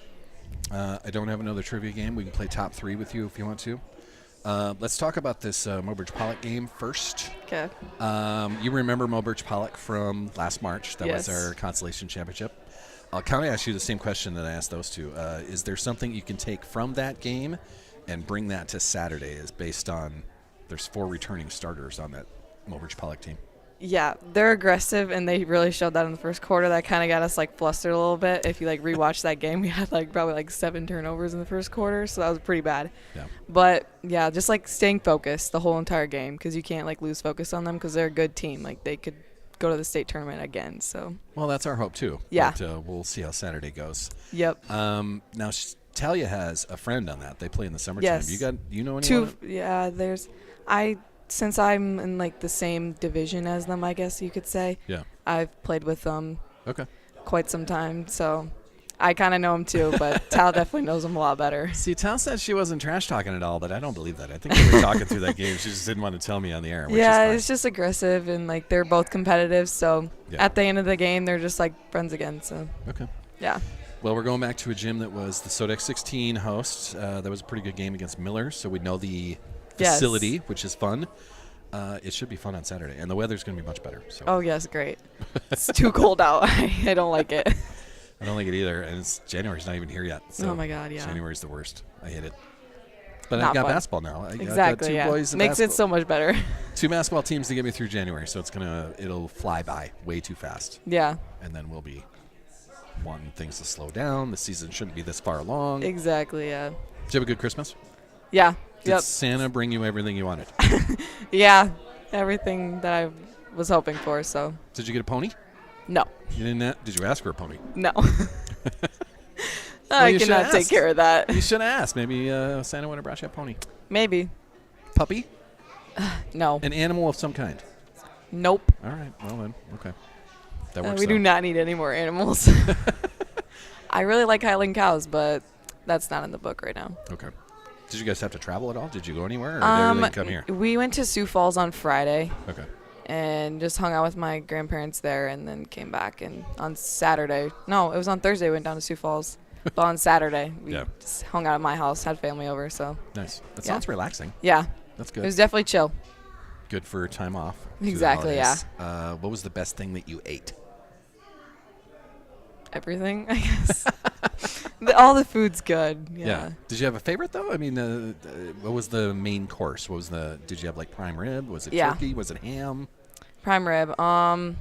I don't have another trivia game. We can play top three with you if you want to. Let's talk about this Mobridge Pollock game first. Okay. You remember Mobridge Pollock from last March. That was Yes. our consolation championship. I'll kind of ask you the same question that I asked those two. Is there something you can take from that game and bring that to Saturday? Is based on there's 4 returning starters on that Mobridge Pollock team. Yeah, they're aggressive, and they really showed that in the first quarter. That kind of got us like flustered a little bit. If you like rewatch that game, we had like probably like 7 turnovers in the first quarter, so that was pretty bad. Yeah. But yeah, just like staying focused the whole entire game, because you can't like lose focus on them, because they're a good team. Like they could go to the state tournament again. So Well, that's our hope too. Yeah. But, we'll see how Saturday goes. yep. Now, Talia has a friend on that. They play in the summertime. Yes. You know anyone? Two. Yeah, since I'm in like the same division as them, I guess you could say. Yeah. I've played with them Okay. quite some time, so I kind of know him too, but Tal definitely knows him a lot better. See, Tal said she wasn't trash talking at all, but I don't believe that. I think they were talking through that game. She just didn't want to tell me on the air. Which Yeah, is it's just aggressive, and like they're both competitive, so Yeah. at the end of the game, they're just like friends again. So fine. Okay. yeah, Well, we're going back to a gym that was the Sodex 16 host. That was a pretty good game against Miller, so we know the Yes. facility, which is fun. It should be fun on Saturday, and the weather's going to be much better. So oh yes, great. It's too cold out. I don't like it. I don't like it either, and January's not even here yet. So Oh my God, yeah. January's the worst. I hate it. But I've Not got fun. basketball now. I got Exactly. two Yeah, boys in makes it basketball. so much better. 2 basketball teams to get me through January, so it'll fly by way too fast, Yeah, and then we'll be wanting things to slow down. The season shouldn't be this far along. Did exactly. Yeah, you have a good Christmas? yeah, Did yep, Santa bring you everything you wanted? yeah. Everything that I was hoping for. So Did you get a pony? no, You didn't. Did you ask for a pony? no. Well, I you should cannot take ask. care of that. You should have asked. Maybe Santa would have brought you a pony. Maybe. Puppy? No. An animal of some kind. Nope. All right. Well then. Okay. That works. We do though. not need any more animals. I really like Highland cows, but that's not in the book right now. Okay. Did you guys have to travel at all? Did you go anywhere, or did everything come here? We went to Sioux Falls on Friday Okay. and just hung out with my grandparents there, and then came back. And on Saturday, no, it was on Thursday, we went down to Sioux Falls. But on Saturday, we Yeah. just hung out at my house, had family over. So Nice. That Yeah. sounds relaxing. yeah, That's it good. was definitely chill. Good for time off. through the Exactly, yeah. holidays. What was the best thing that you ate? Everything, I guess. All the food's good. Yeah. Did you have a favorite though? I mean, what was the main course? What was Did you have like prime rib? Was it Yeah. turkey? Was it ham? Prime rib. Ham.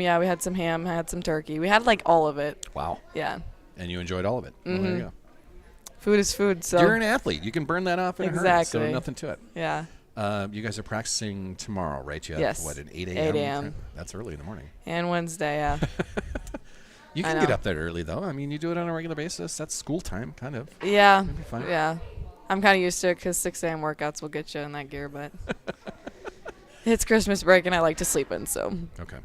Yeah, we had some ham. Had some turkey. We had like all of it. Wow. Yeah. And you enjoyed all of it. Well, there you go. Food is food, so. You're an athlete. You can burn that off in a hurry. Exactly. So nothing to it. Yeah. You guys are practicing tomorrow, right? You have, Yes. what, an 8 a.m.? 8 a.m. That's early in the morning. And Wednesday, yeah. You I can get know. up that early, though. I mean, you do it on a regular basis. That's school time, kind of. Yeah. It'll be fine. Yeah. I'm kind of used to it because 6 a.m. workouts will get you in that gear, but it's Christmas break and I like to sleep in, so. Okay.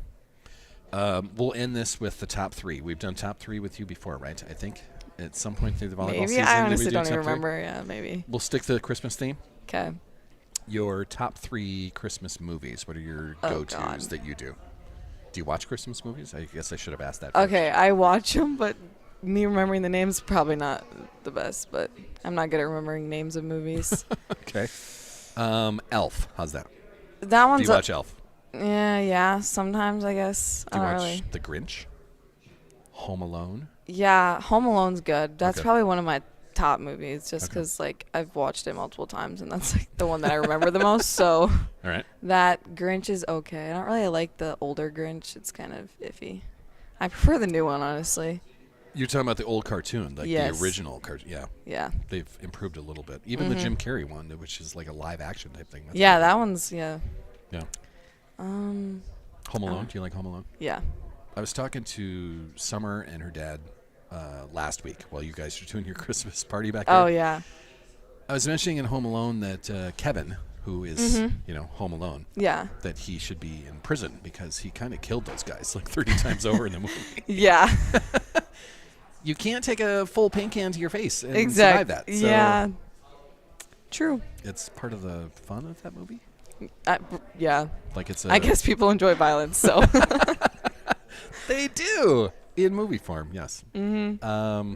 We'll end this with the top 3. We've done top 3 with you before, right? I think at some point through the volleyball Maybe. season. I did we honestly do don't top even 3? remember. Yeah, maybe. We'll stick to the Christmas theme. Okay. Your top 3 Christmas movies. What are your go-tos God. that you do? Do you watch Christmas movies? I guess I should have asked that first. Okay, I watch them, but me remembering the names probably not the best, but I'm not good at remembering names of movies. Okay. Elf. How's that? That Do one's you watch Elf? yeah, sometimes I guess. Do you I don't watch really. The Grinch? Home Alone? Yeah, Home Alone's good. That's Okay. probably one of my top movies just Okay. because like I've watched it multiple times and that's like the one that I remember the most. So All right. that Grinch is okay. I don't really like the older Grinch. It's kind of iffy. I prefer the new one, honestly. You're talking about the old cartoon, like Yes. the original cartoon. Yeah. Yeah. They've improved a little bit. Even the Jim Carrey one, which is like a live action type thing. That's Yeah, pretty that one's yeah. good. Yeah. Um. Home Alone. Do you like Home Alone? Yeah. I was talking to Summer and her dad last week while you guys were doing your Christmas party back there. Oh yeah. I was mentioning in Home Alone that Kevin, who is, Home Alone, Yeah. that he should be in prison because he kind of killed those guys like 30 times over in the movie. Yeah. You can't take a full paint can to your face and survive Exactly. that. So Yeah. True. it's part of the fun of that movie. Yeah. Like it's a I guess people enjoy violence, so. they do in movie form. Yes. Mm-hmm.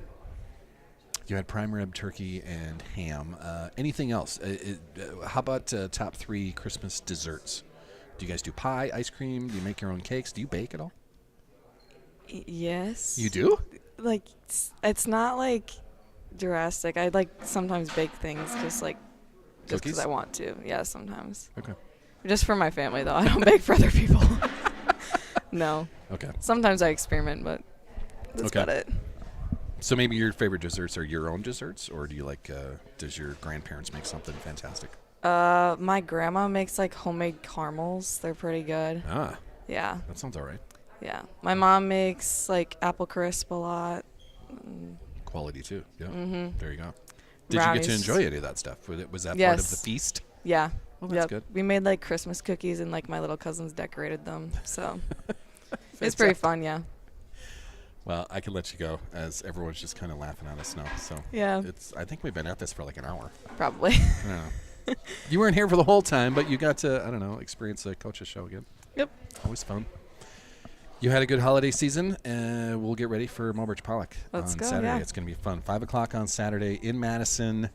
You had prime rib, turkey, and ham. Anything else? How about top 3 Christmas desserts? Do you guys do pie, ice cream? Do you make your own cakes? Do you bake at all? Yes. You do? Like it's not like drastic. I like sometimes bake things just Cookies? because I want to. Yeah, sometimes. Okay. Just for my family though. I don't bake for other people. No. Okay. Sometimes I experiment, but that's Okay. about it. So maybe your favorite desserts are your own desserts, or do you like? Does your grandparents make something fantastic? My grandma makes like homemade caramels. They're pretty good. Ah, Yeah. that sounds all right. Yeah. My mom makes like apple crisp a lot. Quality too. Yeah. Mm-hmm. There you go. Did you get to Brownies. enjoy any of that stuff? Was that part of the Yes. feast? Yeah. Oh, that's Yep. good. We made like Christmas cookies and like my little cousins decorated them. So it's pretty fun, yeah. Well, I can let you go as everyone's just kind of laughing at us now. So Yeah. I think we've been at this for like an hour. Probably. I don't know. You weren't here for the whole time, but you got to, I don't know, experience a coach's show again. Yep. Always fun. You had a good holiday season, and we'll get ready for Mulbridge Pollock Let's on go, Saturday. yeah. It's going to be fun. 5 o'clock on Saturday in Madison.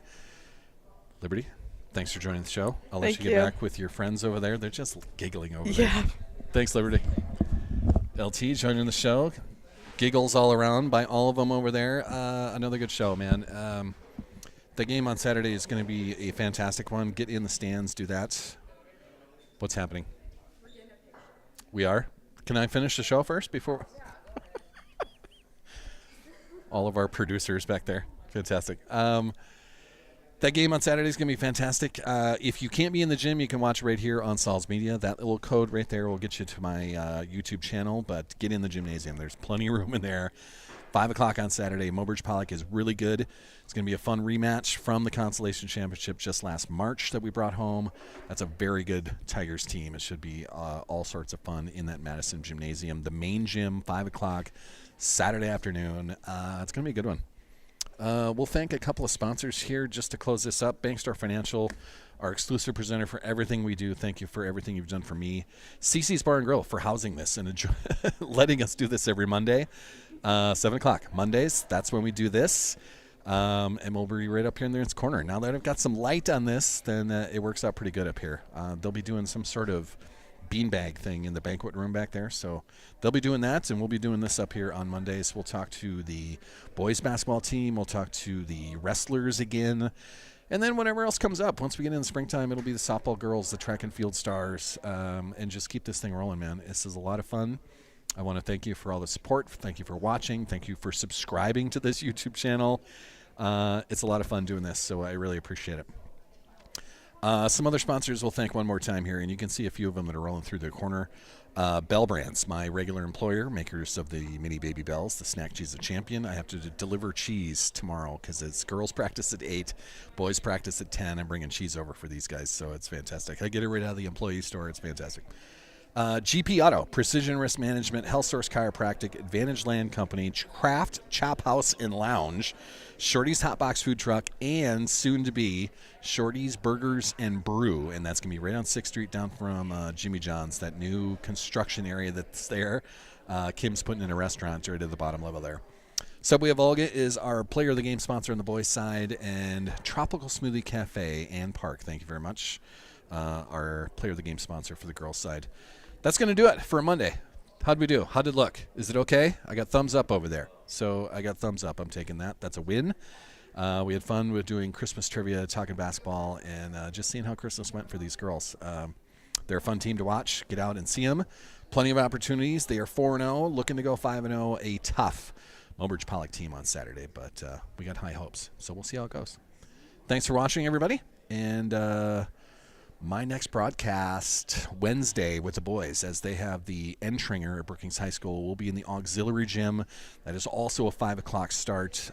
Liberty, thanks for joining the show. I'll let Thank you get you. back with your friends over there. They're just giggling over Yeah. there. Thanks, Liberty. LT joining the show. Giggles all around by all of them over there. Another good show, man. The game on Saturday is going to be a fantastic one. Get in the stands, do that. What's happening? We are? Can I finish the show first before? All of our producers back there. Fantastic. That game on Saturday is going to be fantastic. If you can't be in the gym, you can watch right here on Sol's Media. That little code right there will get you to my YouTube channel, but get in the gymnasium. There's plenty of room in there. 5 o'clock on Saturday. Mulbridge Pollock is really good. It's going to be a fun rematch from the Consolation Championship just last March that we brought home. That's a very good Tigers team. It should be all sorts of fun in that Madison Gymnasium. The main gym, 5 o'clock, Saturday afternoon. It's going to be a good one. We'll thank a couple of sponsors here just to close this up. Bankstar Financial, our exclusive presenter for everything we do. Thank you for everything you've done for me. CC's Bar and Grill for housing this and letting us do this every Monday. 7 o'clock Mondays. That's when we do this. And we'll be right up here in its corner. Now that I've got some light on this, then it works out pretty good up here. They'll be doing some sort of beanbag thing in the banquet room back there. So they'll be doing that, and we'll be doing this up here on Mondays. We'll talk to the boys basketball team. We'll talk to the wrestlers again. And then whatever else comes up, once we get in the springtime, it'll be the softball girls, the track and field stars, and just keep this thing rolling, man. This is a lot of fun. I want to thank you for all the support. Thank you for watching. Thank you for subscribing to this YouTube channel. It's a lot of fun doing this, so I really appreciate it. Some other sponsors we'll thank one more time here, and you can see a few of them that are rolling through the corner. Bell Brands, my regular employer, makers of the mini baby bells, the snack cheese of champion. I have to deliver cheese tomorrow because it's girls practice at 8, boys practice at 10. I'm bringing cheese over for these guys, so it's fantastic. I get it right out of the employee store. It's fantastic. GP Auto, Precision Risk Management, Health Source Chiropractic, Advantage Land Company, Craft Chop House and Lounge, Shorty's Hot Box Food Truck, and soon to be Shorty's Burgers and Brew. And that's going to be right on 6th Street down from Jimmy John's, that new construction area that's there. Kim's putting in a restaurant right at the bottom level there. Subway of Olga is our player of the game sponsor on the boys' side, and Tropical Smoothie Cafe and Park, thank you very much, our player of the game sponsor for the girls' side. That's going to do it for a Monday. How'd we do? How'd it look? Is it okay? I got thumbs up over there. So I got thumbs up. I'm taking that. That's a win. We had fun with doing Christmas trivia, talking basketball, and just seeing how Christmas went for these girls. They're a fun team to watch. Get out and see them. Plenty of opportunities. They are 4-0, looking to go 5-0. A tough Mobridge Pollock team on Saturday, but we got high hopes. So we'll see how it goes. Thanks for watching, everybody. And my next broadcast Wednesday with the boys, as they have the Entringer at Brookings High School. We'll be in the auxiliary gym. That is also a 5 o'clock start.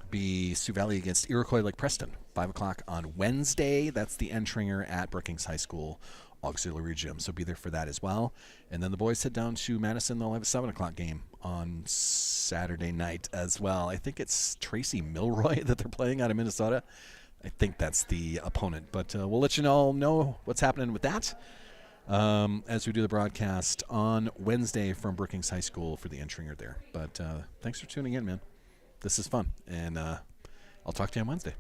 Be Sioux Valley against Iroquois Lake Preston, 5 o'clock on Wednesday. That's the Entringer at Brookings High School auxiliary gym. So be there for that as well. And then the boys head down to Madison. They'll have a 7 o'clock game on Saturday night as well. I think it's Tracy Milroy that they're playing out of Minnesota. I think that's the opponent, but we'll let you all know what's happening with that as we do the broadcast on Wednesday from Brookings High School for the Entringer there. But thanks for tuning in, man. This is fun, and I'll talk to you on Wednesday.